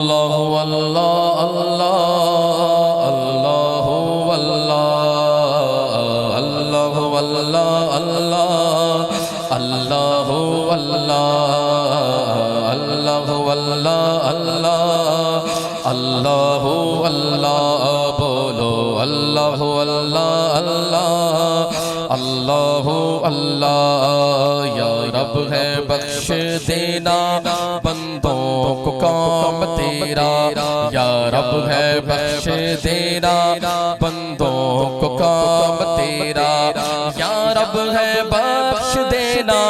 اللہ اللہ اللہ اللہ اللہ اللہ اللہ اللہ اللہ اللہ اللہ اللہ اللہ بولو اللہ اللہ اللہ اللہ اللہ یا رب ہے بخش دینا بندوں کو کام تیرا یا رب ہے بخش دینا بندوں کو کام تیرا یا رب ہے بخش دینا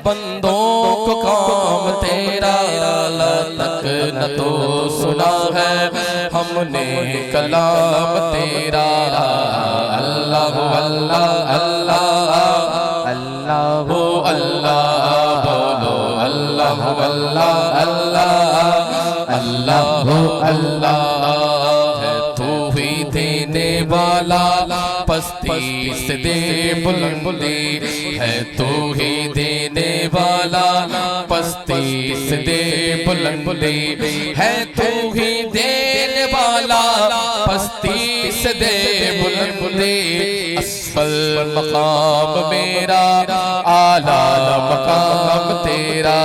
بندوں کو کام تیرا تک نہ تو سنا ہے ہم نے کلام تیرا اللہ اللہ اللہ اللہ اللہ بولو اللہ اللہ اللہ اللہ اللہ ہے تو ہی دینے والا پستی سے دے بلندی ہے تو ہی دینے والا پستی سے دے بلندی ہے تو ہی دینے والا پستی سے دے بلندی اسفل مقام میرا اعلیٰ مقام تیرا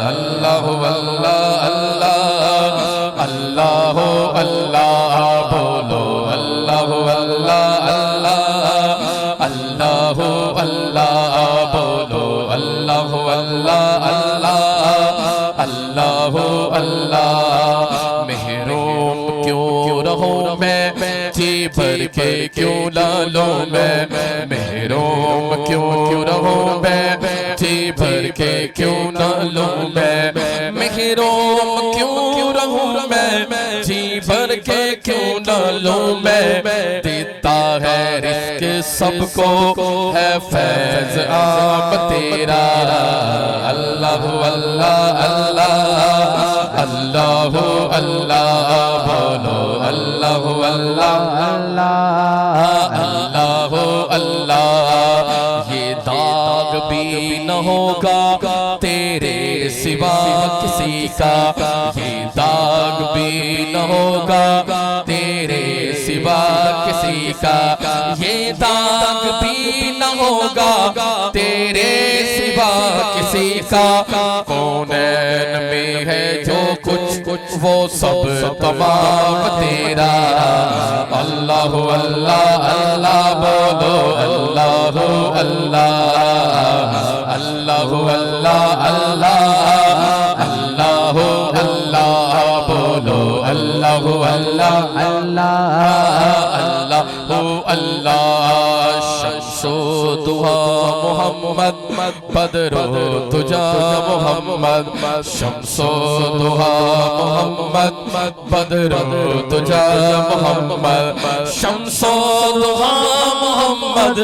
اللہ اللہ اللہ اللہ اللہ بولو اللہ اللہ اللہ اللہ اللہ بولو اللہ اللہ اللہ اللہ اللہ محروم کیوں رہوں میں جی بھر کے کیوں نہ لوں میں محروم کیوں رہوں میں جی بھر کے کیوں نہ لوں میں محروم کیوں رہوں میں جی بھر کے کیوں نہ لوں میں دیتا ہے رزق سب کو ہے فیض عام تیرا اللہ اللہ اللہ اللہ اللہ بولو اللہ اللہ اللہ اللہ یہ داغ بھی نہ ہوگا تیرے سوا کسی کا یہ داغ بھی نہ ہوگا تیرے سوا کسی کا یہ داغ بھی نہ ہوگا تیرے سوا کسی کا کونین میں ہے جو کچھ وہ سب تمام تیرا اللہ اللہ اللہ بولو اللہ اللہ اللہ اللہ اللہ اللہ اللہ بولو اللہ اللہ اللہ اللہ شمس و ضحیٰ محمد بدر و دجا محمد شمس و ضحیٰ محمد بدر و دجا محمد شمس و ضحیٰ محمد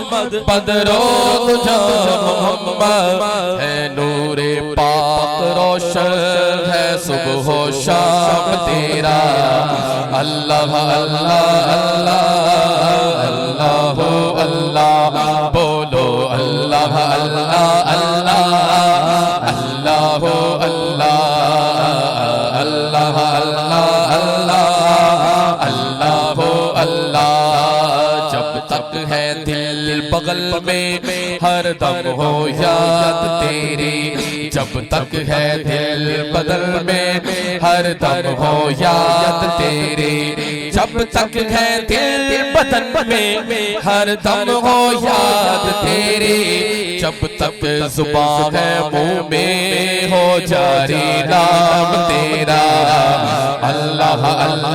بدر و دجا محمد ہے نور پاک روشن ہے صبح و شام تیرا اللہ اللہ اللہ اللہ اللہ بولو اللہ اللہ اللہ اللہ اللہ اللہ اللہ اللہ اللہ جب تک ہے دل بغل میں ہر دم ہو یاد تیری جب تک ہے دل بدل میں ہر دم ہو یاد تیری جب تک ہے دل بدن میں ہر دم ہو یاد تیری جب تک زبان ہے منہ میں ہو جاری نام تیرا اللہ اللہ